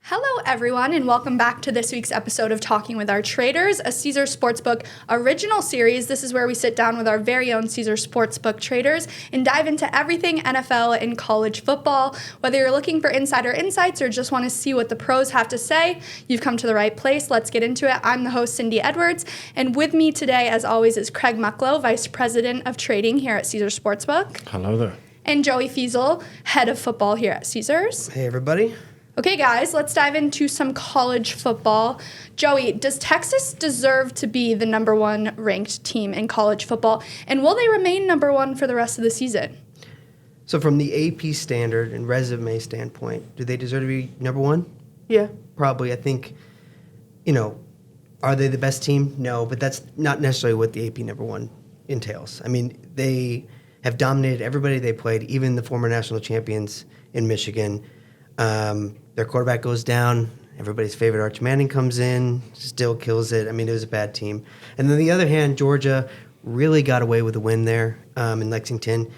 Hello, everyone, and welcome back to this week's episode of Talking with Our Traders, a Caesar Sportsbook original series. This is where we sit down with our very own Caesar Sportsbook traders and dive into everything NFL and college football. Whether you're looking for insider insights or just want to see what the pros have to say, you've come to the right place. Let's get into it. I'm the host, Cindy Edwards, and with me today, as always, is Craig Mucklow, Vice President of Trading here at Caesar Sportsbook. Hello there. And Joey Fiesel, Head of Football here at Caesars. Hey, everybody. Okay, guys, let's dive into some college football. Joey, does Texas deserve to be the number one ranked team in college football? And will they remain number one for the rest of the season? So from the AP standard and resume standpoint, do they deserve to be number one? Yeah, probably. I think, are they the best team? No, but that's not necessarily what the AP number one entails. I mean, they have dominated everybody they played, even the former national champions in Michigan. Their quarterback goes down. Everybody's favorite Arch Manning comes in, still kills it. I mean, it was a bad team. And then on the other hand, Georgia really got away with a win there in Lexington.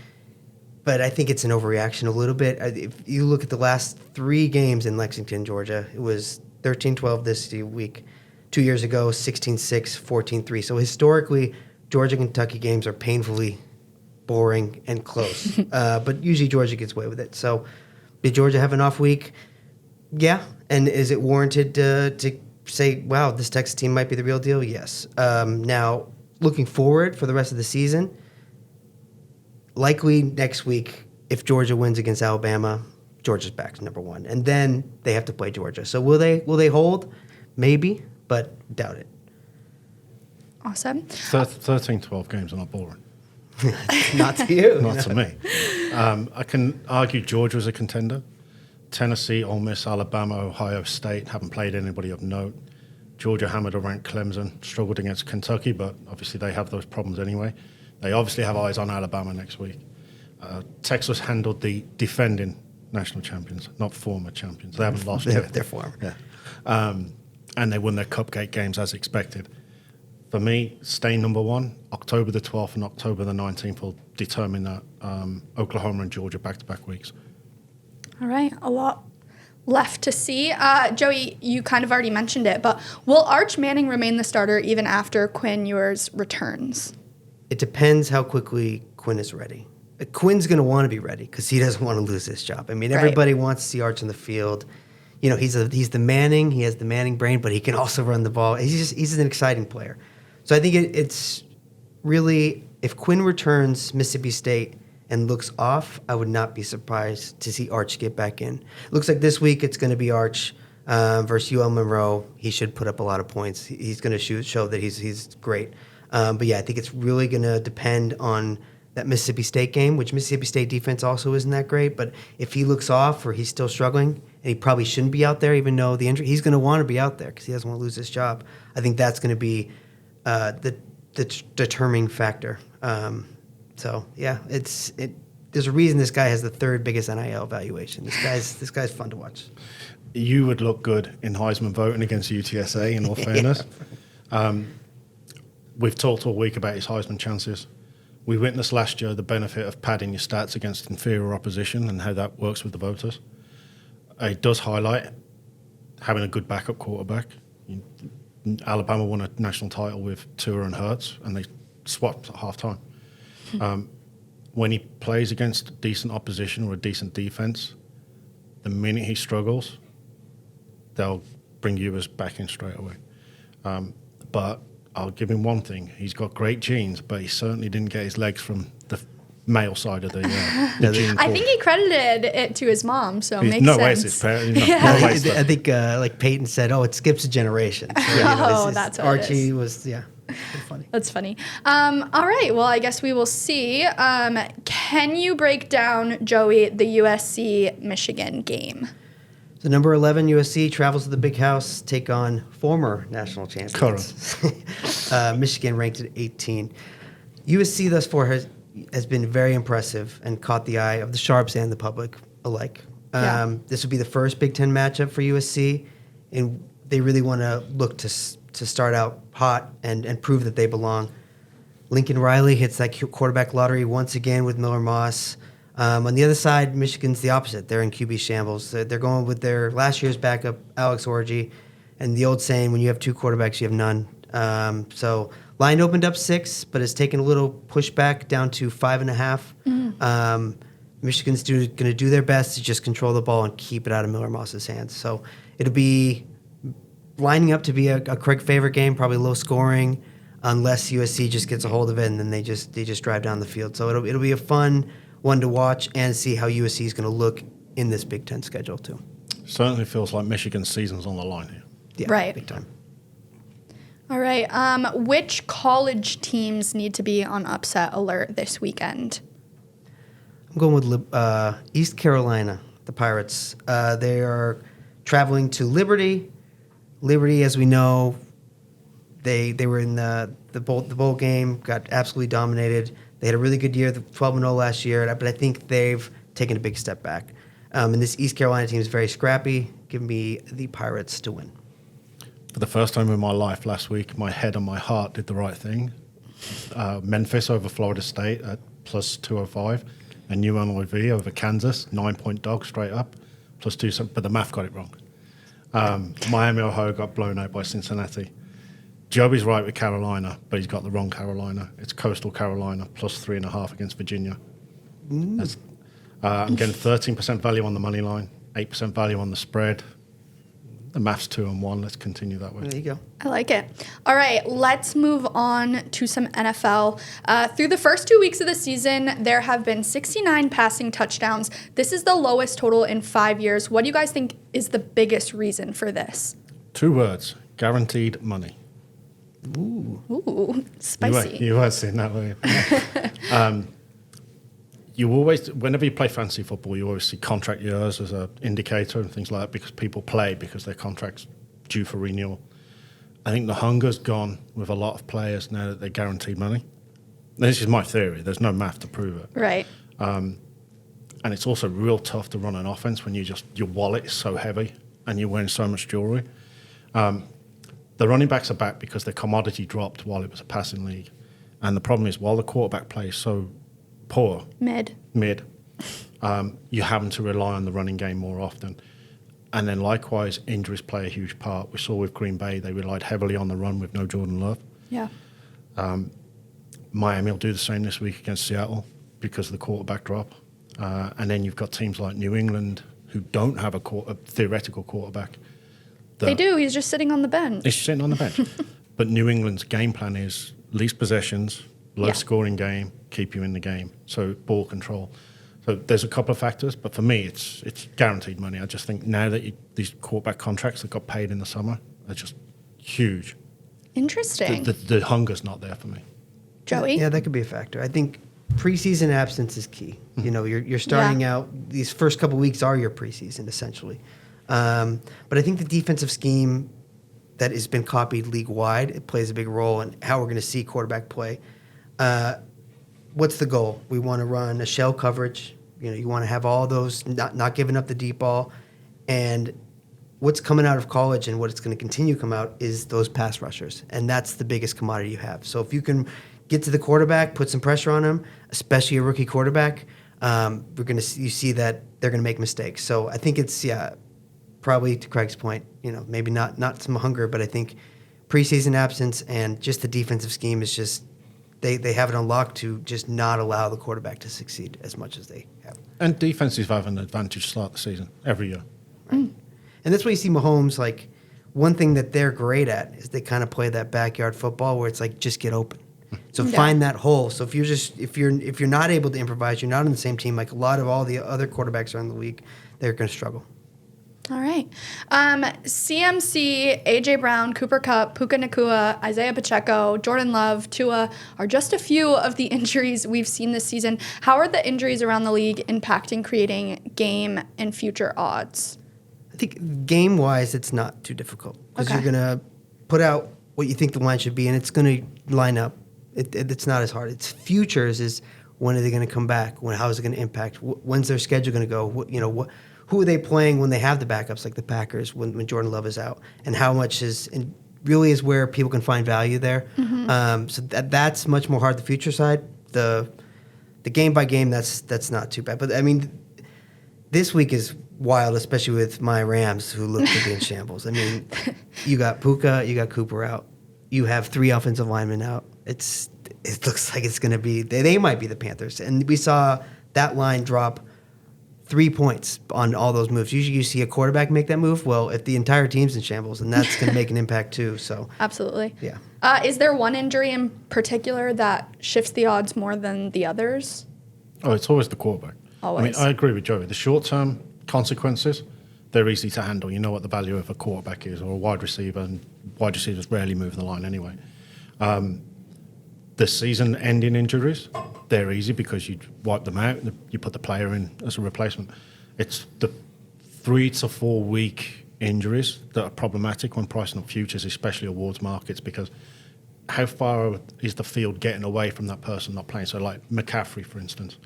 But I think it's an overreaction a little bit. If you look at the last 3 games in Lexington, Georgia, it was 13-12 this week. 2 years ago, 16-6, 14-3. So historically, Georgia-Kentucky games are painfully boring and close. But usually Georgia gets away with it. So did Georgia have an off week? Yeah. And is it warranted to say, wow, this Texas team might be the real deal? Yes. Now, looking forward for the rest of the season, likely next week, if Georgia wins against Alabama, Georgia's back to number one. And then they have to play Georgia. So will they hold? Maybe, but doubt it. Awesome. 13-12 games are not boring. Not to you. Not to me. I can argue Georgia's a contender. Tennessee, Ole Miss, Alabama, Ohio State haven't played anybody of note. Georgia hammered a ranked Clemson, struggled against Kentucky, but obviously they have those problems anyway. They obviously have eyes on Alabama next week. Texas handled the defending national champions, not former champions. They haven't lost yet. They're former. Yeah. And they won their cupcake games as expected. For me, staying number one, October the 12th and October the 19th will determine that Oklahoma and Georgia back-to-back weeks. All right, a lot left to see. Joey, you kind of already mentioned it, but will Arch Manning remain the starter even after Quinn Ewers returns? It depends how quickly Quinn is ready. Quinn's going to want to be ready because he doesn't want to lose this job. I mean, everybody wants to see Arch in the field. He's the Manning. He has the Manning brain, but he can also run the ball. He's an exciting player. So I think it's really, if Quinn returns Mississippi State and looks off, I would not be surprised to see Arch get back in. It looks like this week it's going to be Arch versus UL Monroe. He should put up a lot of points. He's going to show that he's great. But yeah, I think it's really going to depend on that Mississippi State game, which Mississippi State defense also isn't that great. But if he looks off or he's still struggling, and he probably shouldn't be out there even though the injury, he's going to want to be out there because he doesn't want to lose his job. I think that's going to be the determining factor. So yeah, there's a reason this guy has the 3rd biggest NIL valuation. This guy's fun to watch. You would look good in Heisman voting against UTSA, in all fairness. We've talked all week about his Heisman chances. We witnessed last year the benefit of padding your stats against inferior opposition and how that works with the voters. It does highlight having a good backup quarterback. Alabama won a national title with Tua and Hurts, and they swapped at halftime. When he plays against decent opposition or a decent defense, the minute he struggles, they'll bring Ewers back in straight away. But I'll give him one thing. He's got great genes, but he certainly didn't get his legs from the male side of the gene I think he credited it to his mom, so it makes no sense. Way it's his parents. I think like Peyton said, it skips a generation. So, that's what Archie it is. was, funny. That's funny. All right, well, I guess we will see. Can you break down, Joey, the USC-Michigan game? So number 11, USC travels to the Big House, take on former national champions. Michigan ranked at 18. USC thus far has been very impressive and caught the eye of the sharps and the public alike. This would be the first Big Ten matchup for USC, and they really want to look to start out hot and prove that they belong. Lincoln Riley hits that quarterback lottery once again with Miller Moss. On the other side, Michigan's the opposite. They're in QB shambles. They're going with their last year's backup, Alex Orji, and the old saying, when you have two quarterbacks, you have none. So line opened up 6, but it's taken a little pushback down to 5.5. Michigan's going to do their best to just control the ball and keep it out of Miller Moss's hands. So it'll be lining up to be a Craig favorite game, probably low scoring, unless USC just gets a hold of it and then they just drive down the field. So it'll be a fun one to watch and see how USC is going to look in this Big Ten schedule too. Certainly feels like Michigan's season's on the line here. Yeah, right. Big time. All right. Which college teams need to be on upset alert this weekend? I'm going with East Carolina, the Pirates. They are traveling to Liberty. Liberty, as we know, they were in the bowl game, got absolutely dominated. They had a really good year, 12-0 last year, but I think they've taken a big step back. And this East Carolina team is very scrappy. Give me the Pirates to win. For the first time in my life last week, my head and my heart did the right thing. Memphis over Florida State at plus 205, and UNLV over Kansas, 9-point dog straight up, plus 2, but the math got it wrong. Miami, Ohio got blown out by Cincinnati. Joby's right with Carolina, but he's got the wrong Carolina. It's Coastal Carolina, plus 3.5 against Virginia. I'm getting 13% value on the money line, 8% value on the spread. The math's 2 and 1. Let's continue that way. There you go. I like it. All right, let's move on to some NFL. Through the first 2 weeks of the season, there have been 69 passing touchdowns. This is the lowest total in 5 years. What do you guys think is the biggest reason for this? 2 words: guaranteed money. Ooh, spicy. You were seeing that way. You always, whenever you play fantasy football, you always see contract years as an indicator and things like that because people play because their contract's due for renewal. I think the hunger's gone with a lot of players now that they're guaranteed money. This is my theory. There's no math to prove it. Right. And it's also real tough to run an offense when your wallet is so heavy and you're wearing so much jewelry. The running backs are back because their commodity dropped while it was a passing league. And the problem is, while the quarterback play is so poor, mid, you're having to rely on the running game more often. And then likewise, injuries play a huge part. We saw with Green Bay, they relied heavily on the run with no Jordan Love. Yeah. Miami will do the same this week against Seattle because of the quarterback drop. And then you've got teams like New England who don't have a theoretical quarterback. They do. He's just sitting on the bench. He's sitting on the bench. But New England's game plan is least possessions, low-scoring game, keep you in the game. So ball control. So there's a couple of factors, but for me, it's guaranteed money. I just think now that these quarterback contracts that got paid in the summer are just huge. Interesting. The hunger's not there for me. Joey? Yeah, that could be a factor. I think preseason absence is key. You know, you're starting out, these first couple weeks are your preseason, essentially. But I think the defensive scheme that has been copied league-wide, it plays a big role in how we're going to see quarterback play. What's the goal? We want to run a shell coverage. You know, you want to have all those, not giving up the deep ball. And what's coming out of college and what it's going to continue to come out is those pass rushers. And that's the biggest commodity you have. So if you can get to the quarterback, put some pressure on him, especially a rookie quarterback, you see that they're going to make mistakes. So I think it's, probably to Craig's point, you know, maybe not some hunger, but I think preseason absence and just the defensive scheme is just they have it unlocked to just not allow the quarterback to succeed as much as they have. And defenses have an advantage to start the season every year. Right. And that's why you see Mahomes, like, one thing that they're great at is they kind of play that backyard football where it's like, just get open. So find that hole. So if you're not able to improvise, you're not on the same team, like a lot of all the other quarterbacks around the league, they're going to struggle. All right. CMC, A.J. Brown, Cooper Kupp, Puka Nacua, Isaiah Pacheco, Jordan Love, Tua are just a few of the injuries we've seen this season. How are the injuries around the league impacting creating game and future odds? I think game-wise, it's not too difficult because you're going to put out what you think the line should be, and it's going to line up. It's not as hard. It's futures is when are they going to come back? How is it going to impact? When's their schedule going to go? Who are they playing when they have the backups like the Packers when Jordan Love is out? And how much really is where people can find value there. Mm-hmm. So that's much more hard, the future side. The The game by game, that's not too bad. But I mean, this week is wild, especially with my Rams, who look to be in shambles. I mean, you got Puka, you got Cooper out. You have 3 offensive linemen out. It looks like it's going to be, they might be the Panthers. And we saw that line drop 3 points on all those moves. Usually you see a quarterback make that move. Well, if the entire team's in shambles, and that's going to make an impact too. So Absolutely. Yeah. Is there one injury in particular that shifts the odds more than the others? Oh, it's always the quarterback. Always. I mean, I agree with Joey. The short-term consequences, they're easy to handle. You know what the value of a quarterback is, or a wide receiver, and wide receivers rarely move the line anyway. The season-ending injuries, they're easy because you wipe them out, you put the player in as a replacement. It's the 3 to 4 week injuries that are problematic when pricing up futures, especially awards markets, because how far is the field getting away from that person not playing? So like McCaffrey, for instance,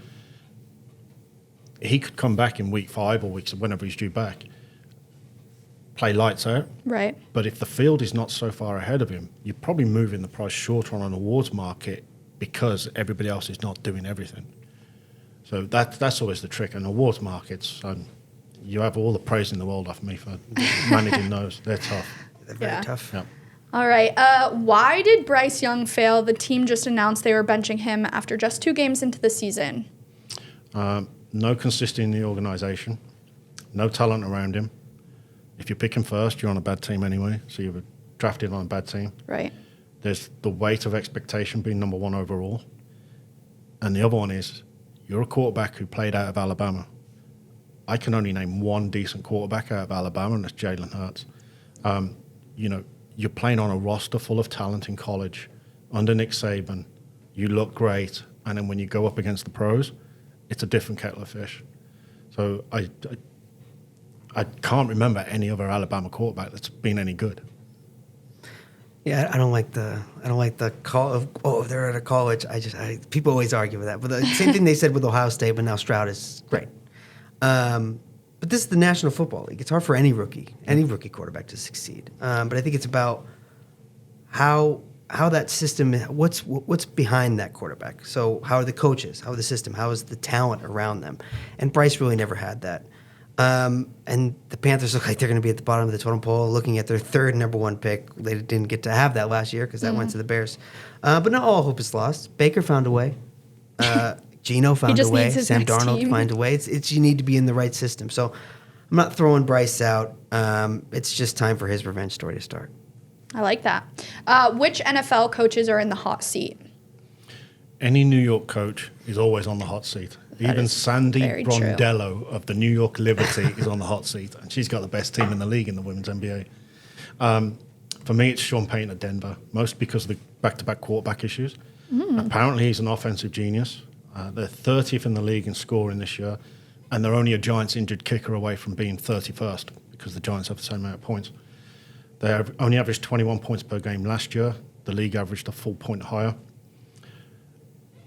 he could come back in week 5 or weeks whenever he's due back, play lights out. Right. But if the field is not so far ahead of him, you're probably moving the price shorter on an awards market because everybody else is not doing everything. So that's always the trick. And awards markets, you have all the praise in the world off me for managing those. They're tough. They're very tough. Yeah. All right. Why did Bryce Young fail? The team just announced they were benching him after just 2 games into the season. No consistency in the organisation. No talent around him. If you pick him first, you're on a bad team anyway. So you were drafted on a bad team. Right. There's the weight of expectation being number 1 overall. And the other one is, you're a quarterback who played out of Alabama. I can only name 1 decent quarterback out of Alabama, and that's Jalen Hurts. You're playing on a roster full of talent in college. Under Nick Saban, you look great. And then when you go up against the pros, it's a different kettle of fish. So I can't remember any other Alabama quarterback that's been any good. Yeah, I don't like the call of they're at a college. People always argue with that. But the same thing they said with Ohio State, but now Stroud is great. But this is the National Football League. It's hard for any rookie quarterback to succeed. But I think it's about how that system, what's behind that quarterback. So how are the coaches? How are the system? How is the talent around them? And Bryce really never had that. And the Panthers look like they're going to be at the bottom of the totem pole, looking at their 3rd number 1 pick. They didn't get to have that last year because that went to the Bears. But not all hope is lost. Baker found a way. Geno found a way. Sam Darnold found a way. It's you need to be in the right system. So I'm not throwing Bryce out. It's just time for his revenge story to start. I like that. Which NFL coaches are in the hot seat? Any New York coach is always on the hot seat. Even Sandy Brondello of the New York Liberty is on the hot seat, and she's got the best team in the league in the women's NBA. For me, it's Sean Payton at Denver, most because of the back-to-back quarterback issues. Apparently, he's an offensive genius. They're 30th in the league in scoring this year, and they're only a Giants injured kicker away from being 31st because the Giants have the same amount of points. They only averaged 21 points per game last year. The league averaged a full point higher.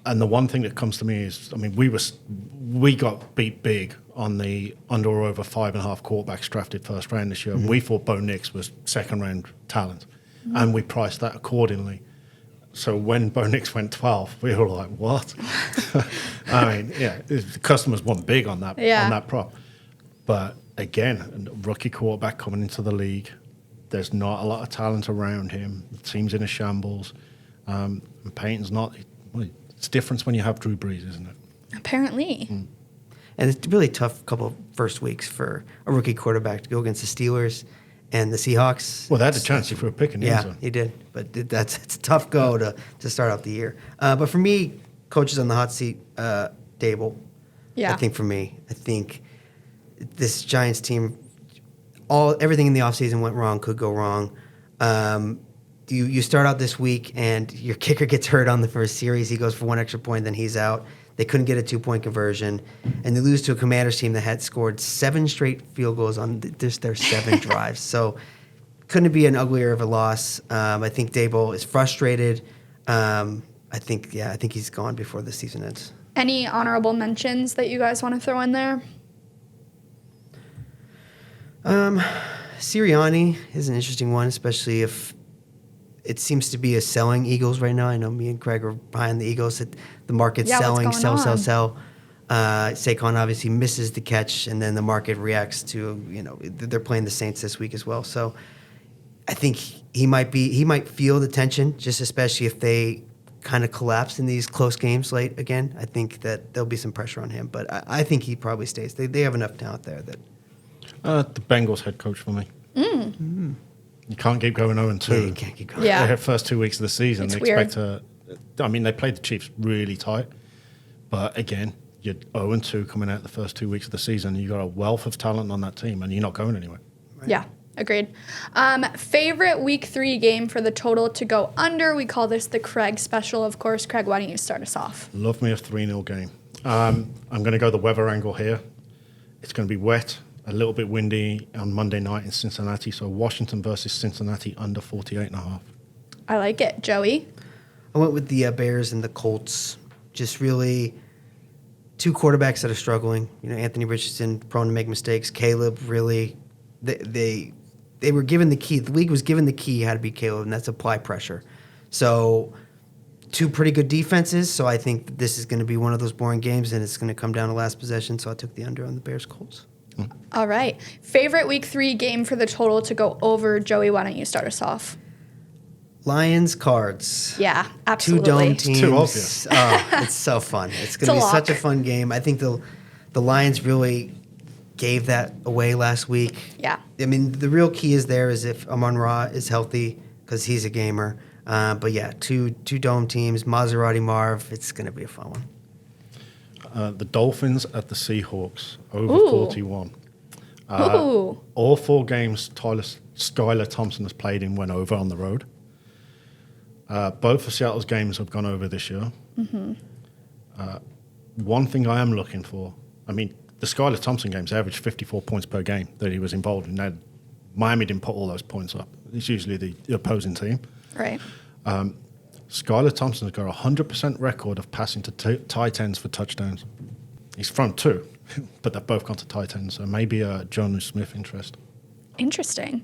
And the one thing that comes to me is, I mean, we got beat big on the under or over 5.5 quarterbacks drafted first round this year. We thought Bo Nix was second round talent, and we priced that accordingly. So when Bo Nix went 12, we were like, what? I mean, yeah, the customers won big on that prop. But again, a rookie quarterback coming into the league, there's not a lot of talent around him. The team's in a shambles. And Payton's not. It's different when you have Drew Brees, isn't it? Apparently. And it's a really tough couple of first weeks for a rookie quarterback to go against the Steelers and the Seahawks. Well, they had a chance if we were picking the end zone. He did. But it's a tough go to start off the year. But for me, coaches on the hot seat, Dable. Yeah. I think this Giants team, everything in the offseason went wrong, could go wrong. You start out this week and your kicker gets hurt on the first series. He goes for 1 extra point, then he's out. They couldn't get a 2-point conversion, and they lose to a Commanders team that had scored 7 straight field goals on their 7 drives. So couldn't be an uglier of a loss. I think Dable is frustrated. I think he's gone before the season ends. Any honorable mentions that you guys want to throw in there? Sirianni is an interesting one, especially if it seems to be a selling Eagles right now. I know me and Craig are behind the Eagles. The market's Yeah, selling, what's going on? sell. Saquon obviously misses the catch, and then the market reacts to, they're playing the Saints this week as well. So I think he might feel the tension, just especially if they kind of collapse in these close games late again. I think that there'll be some pressure on him, but I think he probably stays. They have enough talent there that. The Bengals head coach for me. You can't keep going 0-2. Yeah, you can't keep going. Yeah. The first 2 weeks of the season, It's they weird. expect they played the Chiefs really tight, but again, you're 0-2 coming out the first 2 weeks of the season. You got a wealth of talent on that team, and you're not going anywhere. Right. Yeah, agreed. Favorite week 3 game for the total to go under? We call this the Craig special, of course. Craig, why don't you start us off? Love me a 3-0 game. I'm going to go the weather angle here. It's going to be wet, a little bit windy on Monday night in Cincinnati. So Washington versus Cincinnati under 48.5. I like it. Joey? I went with the Bears and the Colts. Just really 2 quarterbacks that are struggling. Anthony Richardson prone to make mistakes. Caleb really, they were given the key. The league was given the key how to beat Caleb, and that's apply pressure. So 2 pretty good defenses. So I think that this is going to be one of those boring games, and it's going to come down to last possession. So I took the under on the Bears Colts. All right. Favorite week 3 game for the total to go over? Joey, why don't you start us off? Lions Cards. Yeah, 2 absolutely. dome teams. Too obvious. Oh, it's so fun. It's going to a be lock. such a fun game. I think the Lions really gave that away last week. Yeah. I mean, the real key is if Amon-Ra is healthy, because he's a gamer. But yeah, two dome teams, Maserati Marv. It's going to be a fun one. The Dolphins at the Seahawks over Ooh. 41. Ooh. All 4 games Skylar Thompson has played in went over on the road. Both of Seattle's games have gone over this year. One thing I am looking for, the Skylar Thompson games averaged 54 points per game that he was involved in. Now, Miami didn't put all those points up. It's usually the opposing team. Right. Skylar Thompson's got a 100% record of passing to tight ends for touchdowns. He's from 2, but they've both gone to tight ends, so maybe a Jonnu Smith interest. Interesting.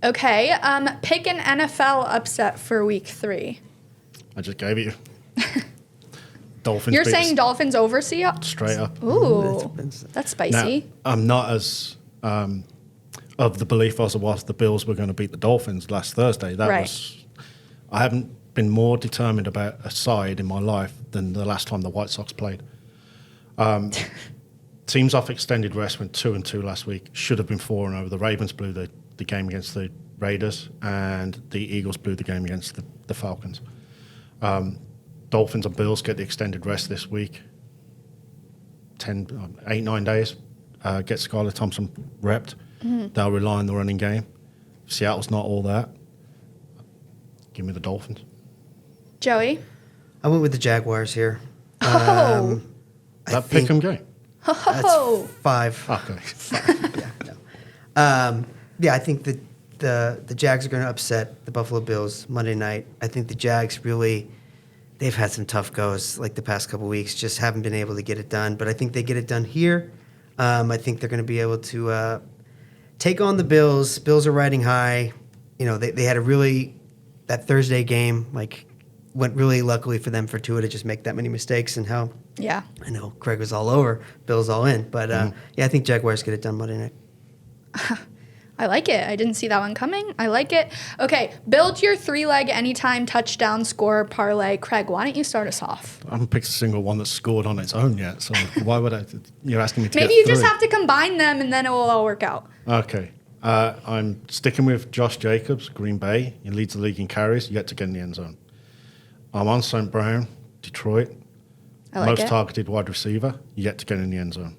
Okay. Pick an NFL upset for week 3. I just gave it you. Dolphins. You're beat saying Dolphins over Seahawks? straight up. Ooh, That's- that's spicy. Now, I'm not as of the belief as I was the Bills were going to beat the Dolphins last Thursday. Right. I haven't been more determined about a side in my life than the last time the White Sox played. Teams off extended rest went 2-2 last week. Should have been 4-0. The Ravens blew the game against the Raiders, and the Eagles blew the game against the Falcons. Dolphins and Bills get the extended rest this week. 8-9 days. Get Skylar Thompson repped. They'll rely on the running game. Seattle's not all that. Give me the Dolphins. Joey? I went with the Jaguars here. Oh. That pick 'em game. Oh. That's 5. Okay. Yeah, I think that the Jags are going to upset the Buffalo Bills Monday night. I think the Jags really, they've had some tough goes like the past couple weeks, just haven't been able to get it done. But I think they get it done here. I think they're going to be able to take on the Bills. Bills are riding high. They had that Thursday game, went really luckily for them for Tua to just make that many mistakes, and how Yeah. I know Craig was all over, Bills all in. But yeah, I think Jaguars get it done Monday night. I like it. I didn't see that one coming. I like it. Okay, build your 3-leg anytime touchdown score parlay. Craig, why don't you start us off? I haven't picked a single one that's scored on its own yet, so why would I? You're asking me to Maybe get you just 3. have to combine them and then it will all work out. Okay. I'm sticking with Josh Jacobs, Green Bay. He leads the league in carries, yet to get in the end zone. I'm on St. Brown, Detroit. I like Most it. targeted wide receiver, yet to get in the end zone.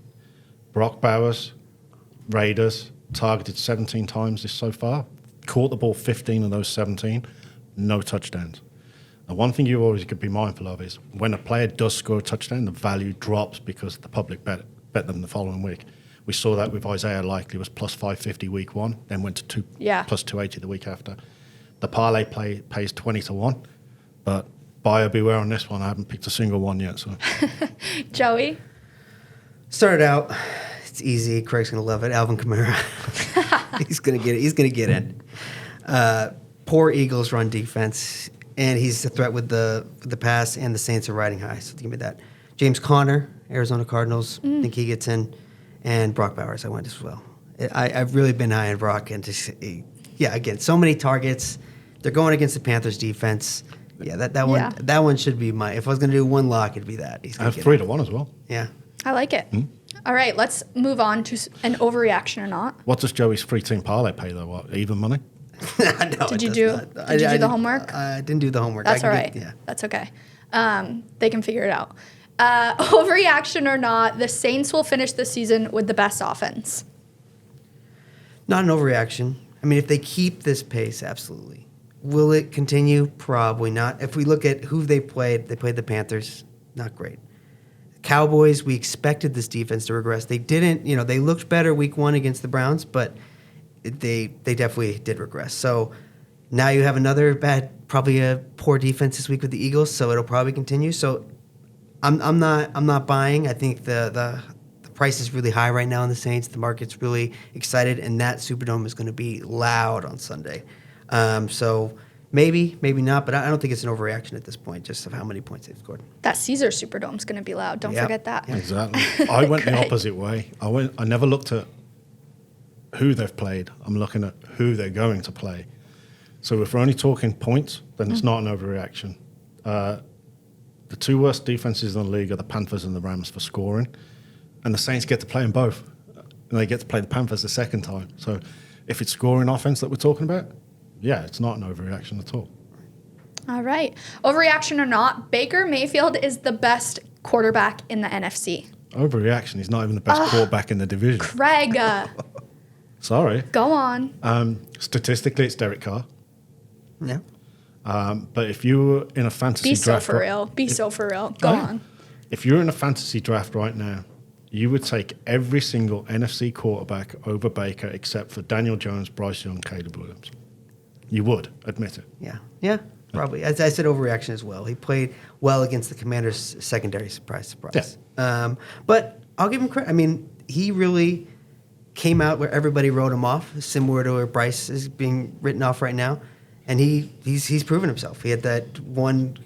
Brock Bowers, Raiders, targeted 17 times this so far. Caught the ball 15 of those 17, no touchdowns. Now, one thing you always could be mindful of is when a player does score a touchdown, the value drops because the public bet them the following week. We saw that with Isaiah Likely, was plus 550 week 1, then went to plus 280 the week after. The parlay pays 20 to 1, but buyer beware on this one. I haven't picked a single one yet. So Joey? Started out, it's easy. Craig's gonna love it. Alvin Kamara, he's gonna get it. He's gonna get in. poor Eagles run defense, and he's a threat with the pass, and the Saints are riding high. So give me that. James Conner, Arizona Cardinals, I think he gets in, and Brock Bowers I went as well. I've really been high on Brock, and just again, so many targets. They're going against the Panthers defense. Yeah, that one should be my. If I was going to do one lock, it'd be that. I have 3-1 as well. Yeah, I like it. All right, let's move on to an overreaction or not. What does Joey's 3-team parlay pay though? What, even money? No, Did you do the homework? I didn't do the homework. That's all right. That's okay. They can figure it out. Overreaction or not, the Saints will finish the season with the best offense. Not an overreaction. I mean, if they keep this pace, absolutely. Will it continue? Probably not. If we look at who they played the Panthers. Not great. Cowboys, we expected this defense to regress. They didn't. They looked better week 1 against the Browns, but they definitely did regress. So now you have another probably a poor defense this week with the Eagles. So it'll probably continue. So I'm not buying. I think the price is really high right now in the Saints. The market's really excited, and that Superdome is going to be loud on Sunday. So maybe not, but I don't think it's an overreaction at this point, just of how many points they've scored. That Caesar Superdome is going to be loud. Don't forget that. Exactly. I went the opposite way. I never looked at who they've played. I'm looking at who they're going to play. So if we're only talking points, then it's not an overreaction. The 2 worst defenses in the league are the Panthers and the Rams for scoring, and the Saints get to play them both. And they get to play the Panthers the second time. So if it's scoring offense that we're talking about, yeah, it's not an overreaction at all. All right. Overreaction or not, Baker Mayfield is the best quarterback in the NFC. Overreaction. He's not even the best quarterback in the division. Craig. Sorry. Go on. Statistically, it's Derek Carr. Yeah. But if you were in a fantasy draft... Be so for real. Go on. If you're in a fantasy draft right now, you would take every single NFC quarterback over Baker except for Daniel Jones, Bryce Young, Caleb Williams. You would, admit it. Yeah, probably. As I said, overreaction as well. He played well against the Commanders' secondary. Surprise. Yeah. But I'll give him credit. I mean, he really came out where everybody wrote him off, similar to where Bryce is being written off right now. And he's proven himself. He had that one,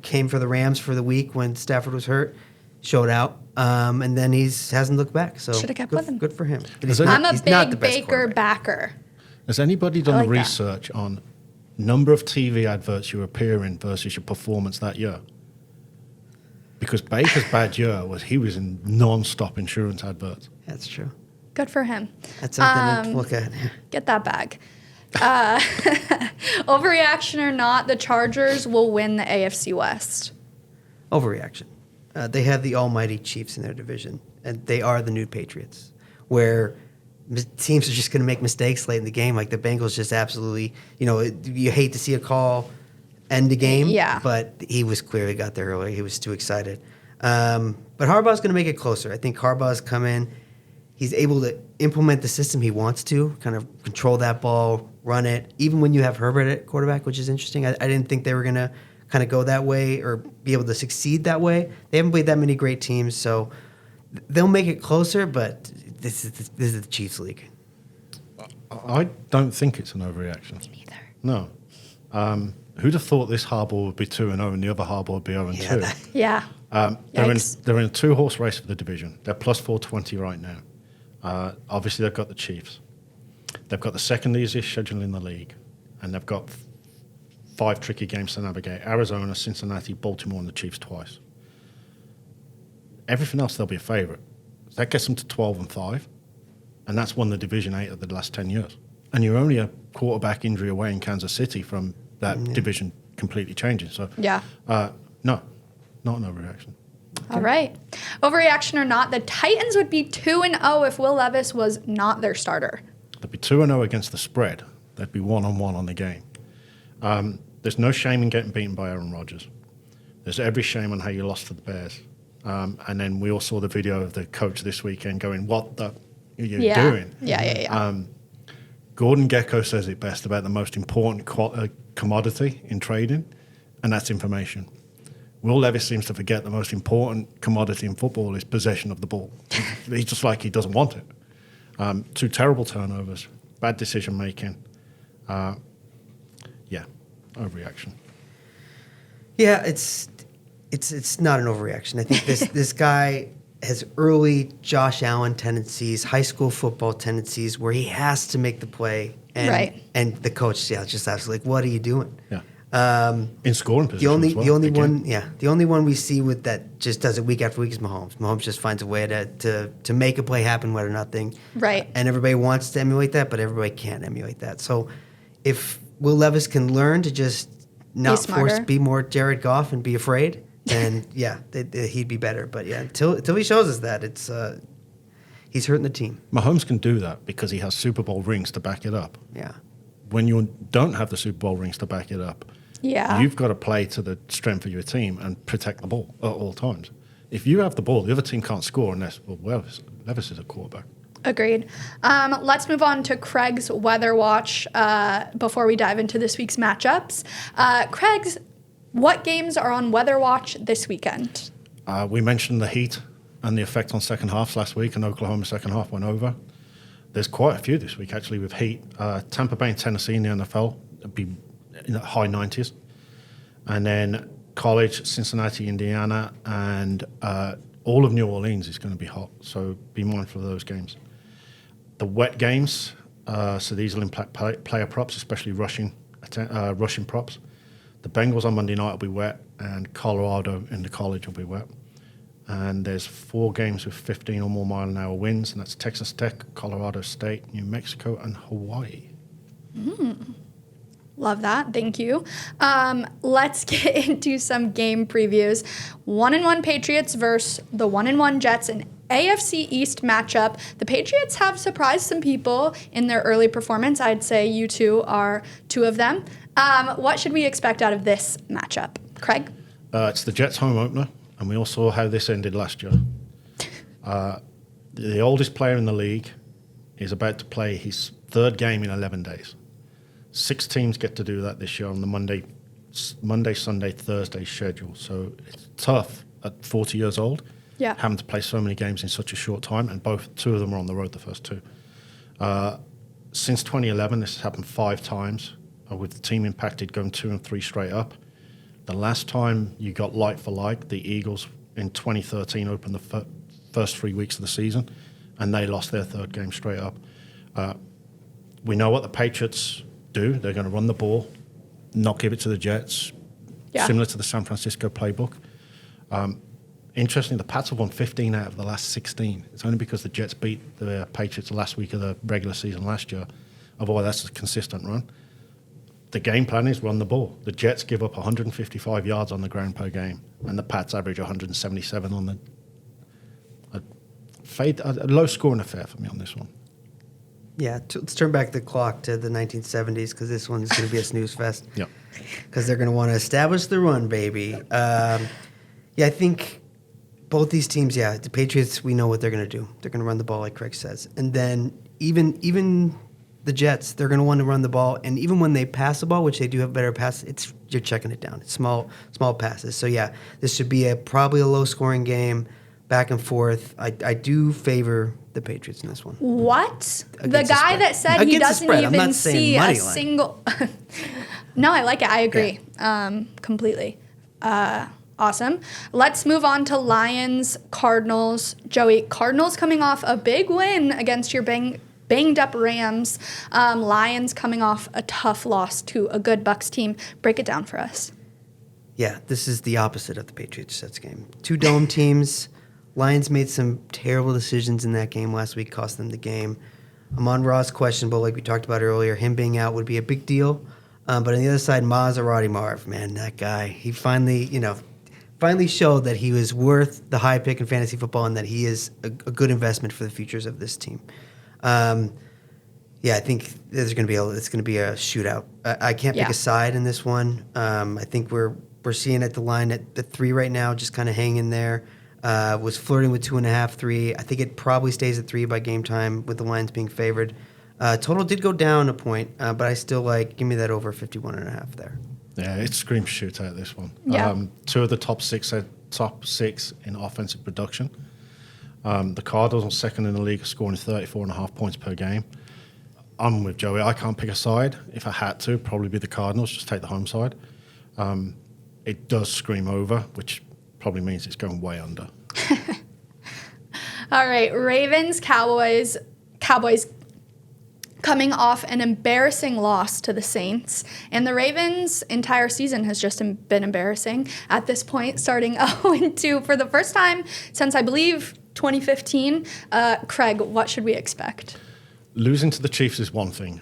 came for the Rams for the week when Stafford was hurt, showed out, and then hasn't looked back. So should have kept with him. Good for him. I'm a big Baker backer. Has anybody done like the research on number of TV adverts you appear in versus your performance that year? Because Baker's bad year he was in non-stop insurance adverts. That's true. Good for him. That's something to look at. Get that bag. Overreaction or not, the Chargers will win the AFC West. Overreaction. They have the almighty Chiefs in their division, and they are the new Patriots, where teams are just going to make mistakes late in the game. Like the Bengals just absolutely, you hate to see a call end the game, but he was clearly got there early. He was too excited. But Harbaugh's going to make it closer. I think Harbaugh's come in. He's able to implement the system he wants to, kind of control that ball, run it, even when you have Herbert at quarterback, which is interesting. I didn't think they were going to kind of go that way or be able to succeed that way. They haven't played that many great teams, so they'll make it closer, but this is the Chiefs league. I don't think it's an overreaction. Me neither. No. Who'd have thought this Harbaugh would be 2-0 and the other Harbaugh would be 0-2? Yeah. They're in a 2-horse race for the division. They're plus 420 right now. Obviously, they've got the Chiefs. They've got the second easiest schedule in the league, and they've got 5 tricky games to navigate: Arizona, Cincinnati, Baltimore, and the Chiefs twice. Everything else, they'll be a favourite. That gets them to 12-5, and that's won the Division 8 of the last 10 years. And you're only a quarterback injury away in Kansas City from that division completely changing. So, no, not an overreaction. All right. Overreaction or not, the Titans would be 2-0 if Will Levis was not their starter. They'd be 2-0 against the spread. They'd be 1-1 on the game. There's no shame in getting beaten by Aaron Rodgers. There's every shame on how you lost to the Bears. And then we all saw the video of the coach this weekend going, what the are you doing? Yeah. Gordon Gekko says it best about the most important commodity in trading, and that's information. Will Levis seems to forget the most important commodity in football is possession of the ball. He's just like he doesn't want it. 2 terrible turnovers, bad decision making. Yeah, overreaction. Yeah, it's not an overreaction. I think this guy has early Josh Allen tendencies, high school football tendencies, where he has to make the play, and the coach, just absolutely like, what are you doing? Yeah. In scoring position as well. The only one we see with that just does it week after week is Mahomes. Mahomes just finds a way to make a play happen, whether or nothing. Right. And everybody wants to emulate that, but everybody can't emulate that. So if Will Levis can learn to just not be more Jared Goff and be afraid, then he'd be better. But until he shows us that, it's he's hurting the team. Mahomes can do that because he has Super Bowl rings to back it up. Yeah. When you don't have the Super Bowl rings to back it up, you've got to play to the strength of your team and protect the ball at all times. If you have the ball, the other team can't score unless Levis is a quarterback. Agreed. Let's move on to Craig's Weather Watch before we dive into this week's matchups. Craig's, what games are on Weather Watch this weekend? We mentioned the heat and the effect on second halves last week, and Oklahoma second half went over. There's quite a few this week, actually, with heat. Tampa Bay and Tennessee in the NFL would be in the high 90s. And then college, Cincinnati, Indiana, and all of New Orleans is going to be hot. So be mindful of those games. The wet games, so these will impact player props, especially rushing props. The Bengals on Monday night will be wet, and Colorado in the college will be wet. And there's 4 games with 15 or more mile-an-hour winds, and that's Texas Tech, Colorado State, New Mexico, and Hawaii. Love that. Thank you. Let's get into some game previews. 1-1 Patriots versus the 1-1 Jets, an AFC East matchup. The Patriots have surprised some people in their early performance. I'd say you two are 2 of them. What should we expect out of this matchup? Craig? It's the Jets' home opener, and we all saw how this ended last year. The oldest player in the league is about to play his 3rd game in 11 days. 6 teams get to do that this year on the Monday, Sunday, Thursday schedule. So it's tough at 40 years old, having to play so many games in such a short time, and 2 of them are on the road, the first 2. Since 2011, this has happened 5 times, with the team impacted going 2 and 3 straight up. The last time you got like for like, the Eagles in 2013 opened the first 3 weeks of the season, and they lost their 3rd game straight up. We know what the Patriots do. They're going to run the ball, not give it to the Jets, similar to the San Francisco playbook. Interestingly, the Pats have won 15 out of the last 16. It's only because the Jets beat the Patriots the last week of the regular season last year. Otherwise, that's a consistent run. The game plan is run the ball. The Jets give up 155 yards on the ground per game, and the Pats average 177 on the a low-scoring affair for me on this one. Yeah, let's turn back the clock to the 1970s, because this one's going to be a snooze fest. Yeah. Because they're going to want to establish the run, baby. I think both these teams, the Patriots, we know what they're going to do. They're going to run the ball, like Craig says. And then even the Jets, they're going to want to run the ball. And even when they pass the ball, which they do have better pass, you're checking it down. It's small passes. So, this should be probably a low-scoring game, back and forth. I do favor the Patriots in this one. What? The guy that said he doesn't even see a single... No, I like it. I agree completely. Awesome. Let's move on to Lions, Cardinals. Joey, Cardinals coming off a big win against your banged up Rams. Lions coming off a tough loss to a good Bucs team. Break it down for us. Yeah, this is the opposite of the Patriots-Jets game. 2 dome teams. Lions made some terrible decisions in that game last week, cost them the game. Amon-Ra's questionable, like we talked about earlier. Him being out would be a big deal. But on the other side, Maserati Marv, man, that guy, he finally showed that he was worth the high pick in fantasy football, and that he is a good investment for the futures of this team. I think it's going to be a shootout. I can't pick a side in this one. I think we're seeing at the line at the 3 right now, just kind of hanging there. Was flirting with 2.5, 3. I think it probably stays at 3 by game time, with the Lions being favored. Total did go down a point, but I still give me that over 51.5 there. Yeah, it screams shootout, this one. Yeah. 2 of the top six in offensive production. The Cardinals are second in the league, scoring 34.5 points per game. I'm with Joey. I can't pick a side. If I had to, probably be the Cardinals, just take the home side. It does scream over, which probably means it's going way under. All right, Ravens, Cowboys. Cowboys coming off an embarrassing loss to the Saints. And the Ravens' entire season has just been embarrassing at this point, starting 0-2 for the first time since, I believe, 2015. Craig, what should we expect? Losing to the Chiefs is one thing.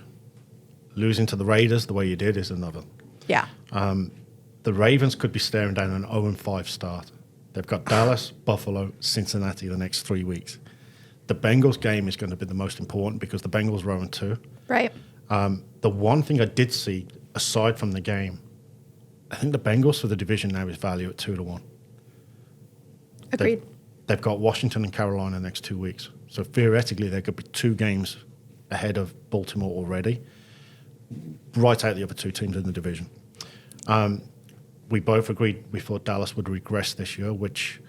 Losing to the Raiders the way you did is another. Yeah. The Ravens could be staring down an 0-5 start. They've got Dallas, Buffalo, Cincinnati the next 3 weeks. The Bengals game is going to be the most important because the Bengals are 0-2. Right. The one thing I did see, aside from the game, I think the Bengals for the division now is valued at 2-1. Agreed. They've got Washington and Carolina the next 2 weeks. So theoretically, there could be 2 games ahead of Baltimore already, right out the other 2 teams in the division. We both agreed we thought Dallas would regress this year, which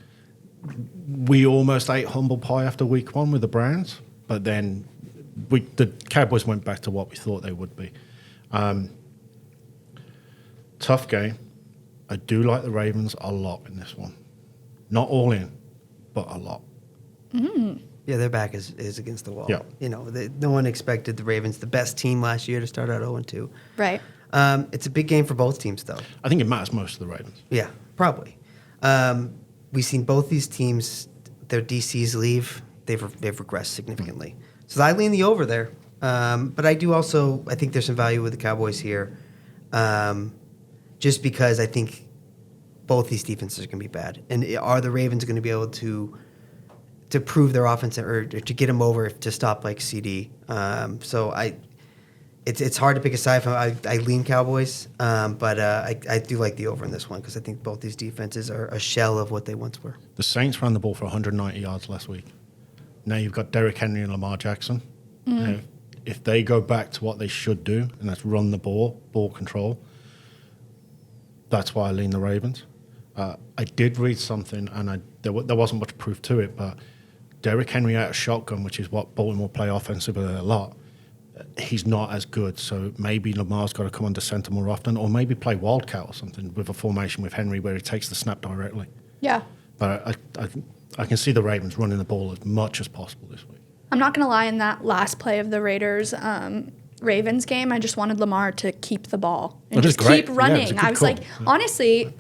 we almost ate humble pie after week 1 with the Browns, but then the Cowboys went back to what we thought they would be. Tough game. I do like the Ravens a lot in this one. Not all in, but a lot. Mm. Yeah, their back is against the wall. Yeah. No one expected the Ravens, the best team last year, to start out 0-2. Right. It's a big game for both teams, though. I think it matters most to the Ravens. Yeah, probably. We've seen both these teams, their DCs leave. They've regressed significantly. So I lean the over there. But I do also, I think there's some value with the Cowboys here, just because I think both these defenses are going to be bad. And are the Ravens going to be able to prove their offense or to get them over to stop like CD? It's hard to pick a side. I lean Cowboys, but I do like the over in this one because I think both these defenses are a shell of what they once were. The Saints ran the ball for 190 yards last week. Now you've got Derrick Henry and Lamar Jackson. Mm. If they go back to what they should do, and that's run the ball control, that's why I lean the Ravens. I did read something, and there wasn't much proof to it, but Derrick Henry out of shotgun, which is what Baltimore play offensively a lot, he's not as good. So maybe Lamar's got to come under center more often, or maybe play wildcat or something with a formation with Henry where he takes the snap directly. Yeah. But I can see the Ravens running the ball as much as possible this week. I'm not going to lie, in that last play of the Raiders Ravens game, I just wanted Lamar to keep the ball and just keep running. Yeah, I was like, honestly,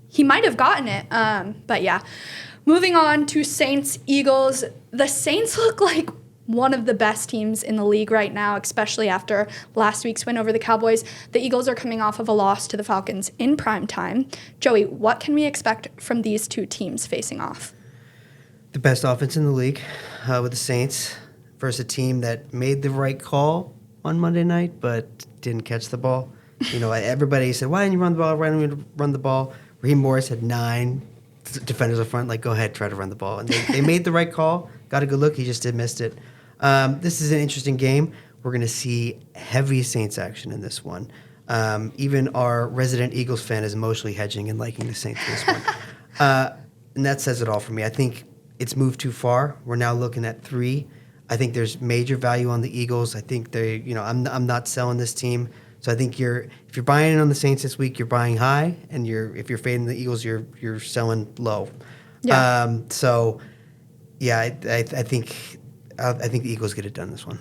he might have gotten it. But yeah. Moving on to Saints, Eagles. The Saints look like one of the best teams in the league right now, especially after last week's win over the Cowboys. The Eagles are coming off of a loss to the Falcons in prime time. Joey, what can we expect from these 2 teams facing off? The best offense in the league with the Saints versus a team that made the right call on Monday night but didn't catch the ball. Everybody said, why didn't you run the ball? Why didn't you run the ball? Raheem Morris had 9 defenders up front. Like, go ahead, try to run the ball. And they made the right call. Got a good look. He just missed it. This is an interesting game. We're going to see heavy Saints action in this one. Even our resident Eagles fan is emotionally hedging and liking the Saints in this one. And that says it all for me. I think it's moved too far. We're now looking at 3. I think there's major value on the Eagles. I think I'm not selling this team. So I think if you're buying in on the Saints this week, you're buying high, and if you're fading the Eagles, you're selling low. Yeah. I think the Eagles get it done this one.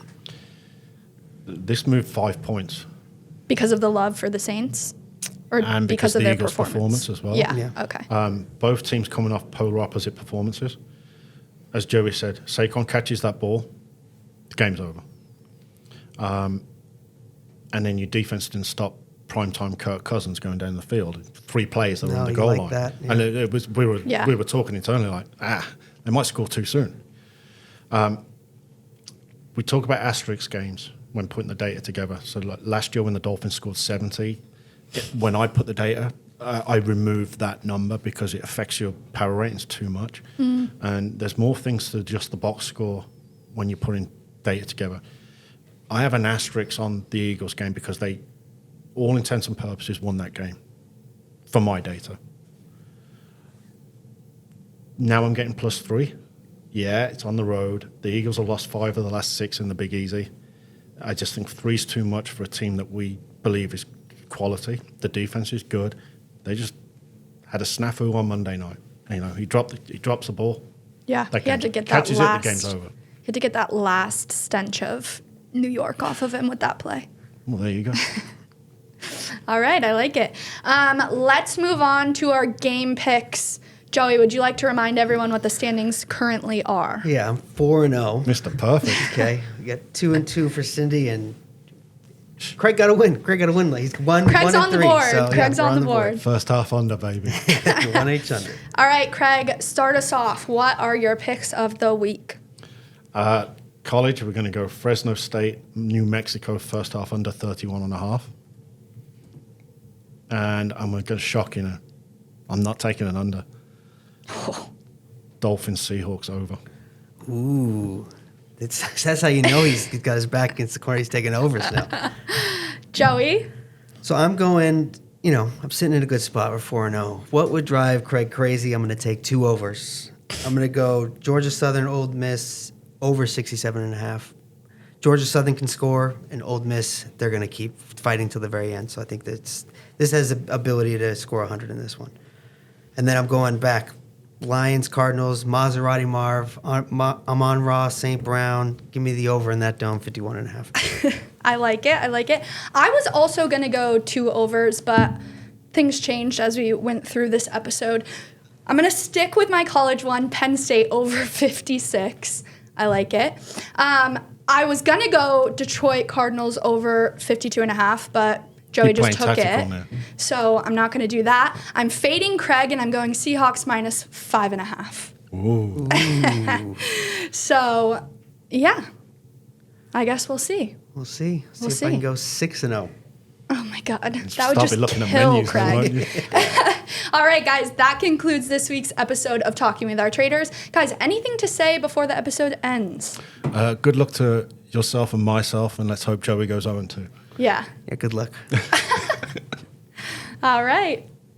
This moved 5 points. Because of the love for the Saints? Or And because of the their Eagles' performance as well. Yeah. Okay. Both teams coming off polar opposite performances. As Joey said, Saquon catches that ball, the game's over. And then your defense didn't stop primetime Kirk Cousins going down the field. 3 plays that were on the goal line. That, yeah. And it was we were talking internally like, they might score too soon. We talk about asterisk games when putting the data together. So like last year when the Dolphins scored 70, when I put the data, I removed that number because it affects your power ratings too much. Mm. And there's more things to just the box score when you're putting data together. I have an asterisk on the Eagles game because they, all intents and purposes, won that game for my data. Now I'm getting +3. Yeah, it's on the road. The Eagles have lost 5 of the last 6 in the Big Easy. I just think 3's too much for a team that we believe is quality. The defense is good. They just had a snafu on Monday night. You know, he drops the ball. Yeah, he had to get that catches last. it, the game's over. He had to get that last stench of New York off of him with that play. Well, there you go. All right, I like it. Let's move on to our game picks. Joey, would you like to remind everyone what the standings currently are? Yeah, I'm 4-0. Mr. Perfect. Okay, we got 2-2 for Cindy, and Craig got a win. He's won. Craig's 1 on and the 3, board. so, Craig's we're on the board. First half under, baby. 1 each under. All right, Craig, start us off. What are your picks of the week? College, we're going to go Fresno State, New Mexico, first half under 31.5. And I'm going to shock you now. I'm not taking an under. Dolphins, Seahawks over. Ooh. That's how you know he's got his back against the corner. He's taking overs now. Joey? So I'm going, I'm sitting in a good spot. We're 4-0. What would drive Craig crazy? I'm going to take 2 overs. I'm going to go Georgia Southern, Old Miss, over 67.5. Georgia Southern can score, and Old Miss, they're going to keep fighting till the very end. So I think this has the ability to score 100 in this one. And then I'm going back. Lions, Cardinals, Maserati Marv, Amon-Ra, St. Brown. Give me the over in that dome, 51.5. I like it. I was also going to go 2 overs, but things changed as we went through this episode. I'm going to stick with my college one, Penn State over 56. I like it. I was going to go Detroit Cardinals over 52.5, but Joey just took it. So I'm not going to do that. I'm fading Craig, and I'm going Seahawks minus 5.5. Ooh. So, yeah. I guess we'll see. We'll see. See if I can go 6-0. Oh, my God. That would Stop just looking kill at menus, Craig. All right, guys. That concludes this week's episode of Talking with Our Traders. Guys, anything to say before the episode ends? Good luck to yourself and myself, and let's hope Joey goes 0-2. Yeah. Yeah, good luck. All right.